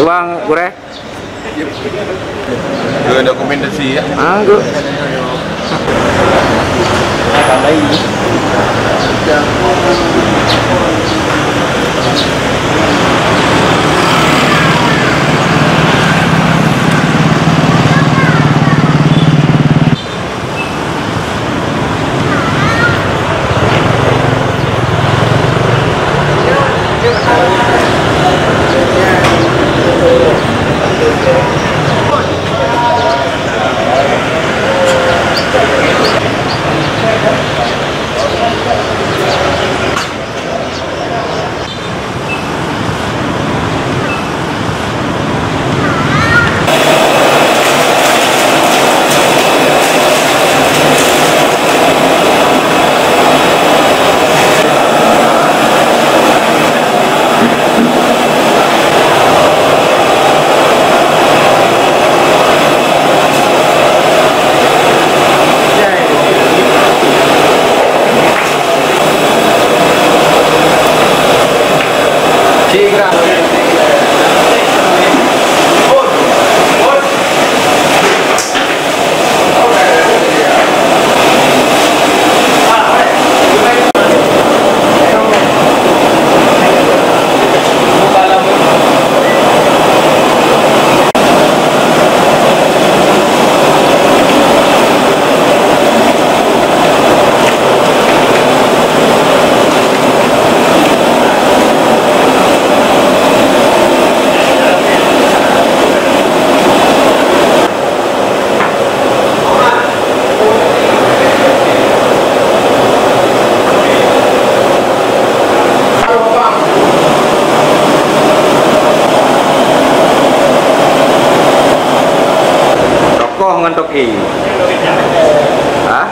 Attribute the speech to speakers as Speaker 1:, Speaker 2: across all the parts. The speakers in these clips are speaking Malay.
Speaker 1: Bang, gue
Speaker 2: dokumentasi ya.
Speaker 1: gue. Ngantoki. Hah?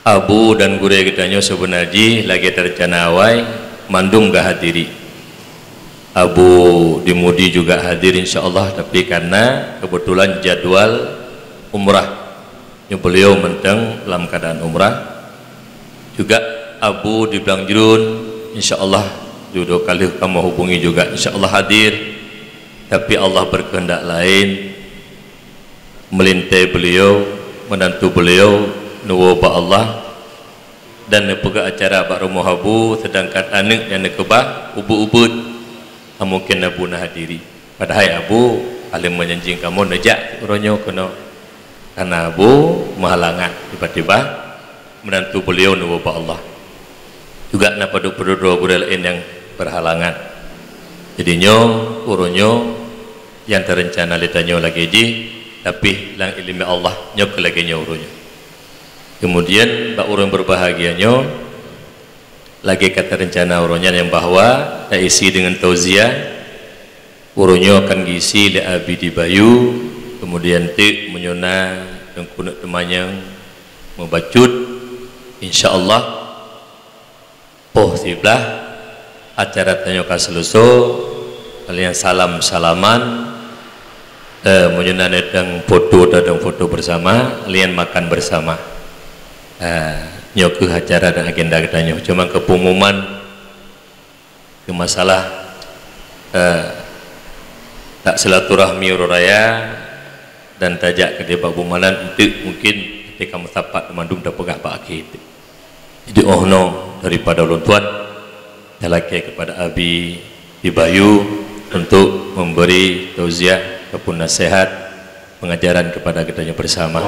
Speaker 3: Abu dan gure kitanya sebenarnya lagi tercana awai mandum gak hadiri. Abu dimudi juga hadir insyaallah, tapi karena kebetulan jadwal umrah yang beliau menteng dalam keadaan umrah juga. Abu di Blangjerun insyaallah jodoh kali kamu hubungi juga insyaallah hadir, tapi Allah berkehendak lain melintai beliau menantu beliau nuwaba Allah dan nepega acara Pak Romo Habu, sedangkan anak yang nekebah ubud-ubud mungkin Abu nak hadiri. Padahal Abu alim menjanjing kamu nejak uronyo kena, karena Abu menghalangan tiba-tiba menantu beliau nuwaba Allah juga napa dua guru lain yang berhalangan. Jadinya uronyo yang terencana litanyo lagi ji, tapi lang ilmi Allah nyok lagi uronyo. Kemudian bak orang berbahagianya lagi kata rencana urunya yang bahwa tak isi dengan tauziah urunya akan gisi le abi di bayu, kemudian tik menyona yang kunut temanyang membacut insyaallah poh siblah acara tanya kaseluso kalian salam-salaman menyona datang foto bersama, kalian makan bersama. Nyoku acara dan agenda katanya cuma ke pengumuman ke masalah tak silaturahmi raya dan tajak ke dia bumalan itu mungkin ketika mutapat mandum dah pegah pak akhir. Jadi no daripada ulun tuan talaki kepada abi Bayu untuk memberi tausiah ataupun nasihat pengajaran kepada kitanya bersama.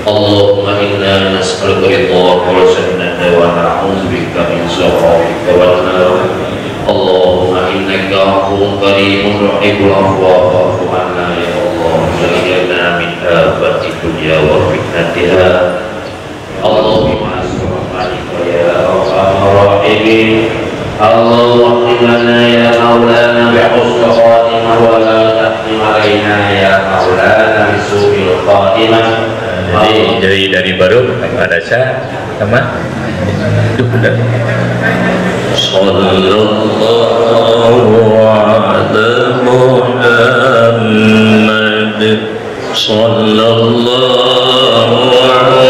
Speaker 3: Allahumma inna nas'aluka ridhaka wal jannata wa na'udzubika min sakhatika wan nar. Allahumma innaka 'afuwwun karimun tuhibbul 'afwa fa'fu 'anna ya Allah. Ja'alna min afati dunya wa fitnatiha. Allahumma asrafika ya arhamar rahimin. Allahumma lana ya maulana bi husnil khatimah wa la tahtim alaina ya maulana bi su'il khatimah. Jadi dari baru ada saya sama itu benar. Sallallahu ala Muhammad sallallahu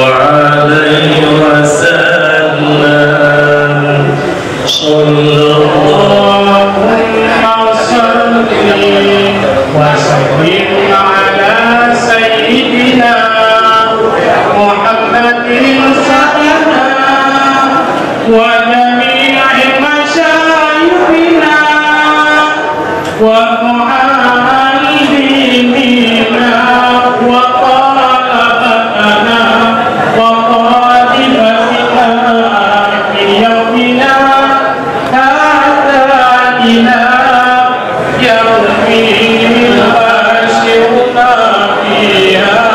Speaker 3: alaihi wasallam sallallahu alaihi wasallam ala sayyidina Muhammadin sallallahu wa jami'i masyayikhina wa mu'allimina wa talabatana wa qadibatina fi yawmina hadha ila yawmil asyirna fiha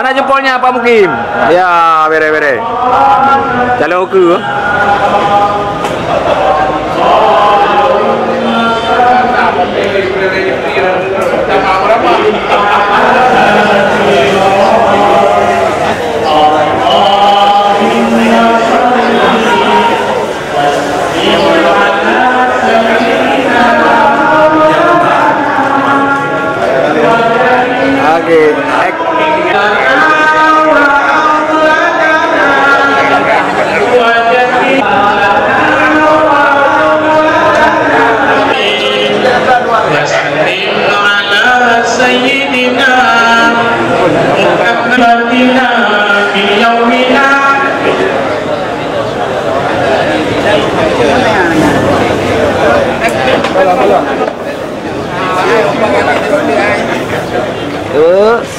Speaker 1: Mana jempolnya Pak Mukim? Ya, bere-bere. Calon ke?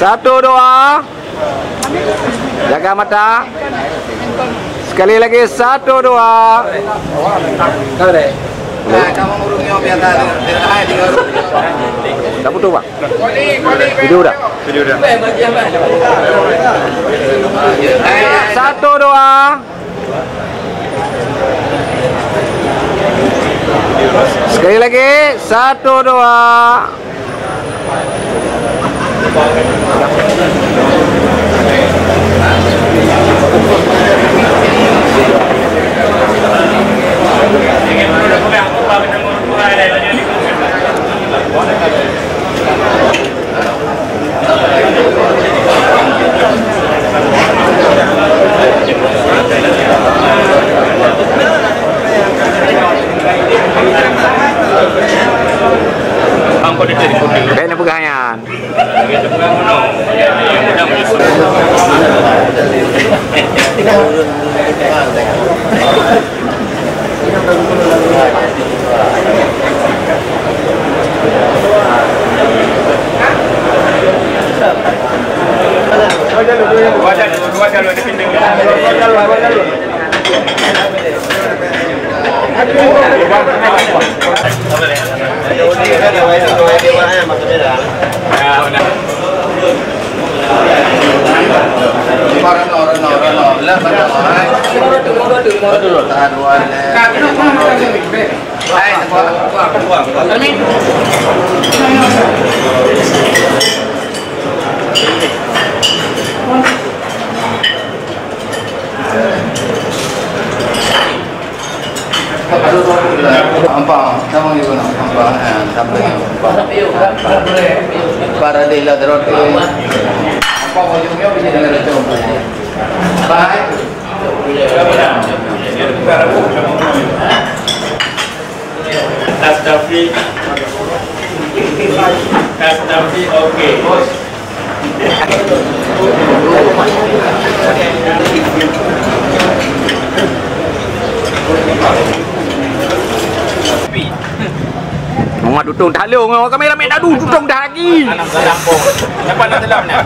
Speaker 1: Satu doa, jaga mata. Sekali lagi satu doa.
Speaker 4: Kamu ngurungnya biasa
Speaker 1: Dah putus Pak. Video dah.
Speaker 2: Video dah.
Speaker 1: Satu doa. Sekali lagi satu doa. Kayaknya pegangan.
Speaker 4: Nampak, sama juga nampak. Sampai nampak. Para di ladrot. Apa ujungnya bisa dengar coba. Baik.
Speaker 5: Tapi oke, bos.
Speaker 1: Ngomong dudung dah lu, ngomong kameramen dah dudung dah lagi.
Speaker 5: Anak selampung. Siapa nak dalamnya?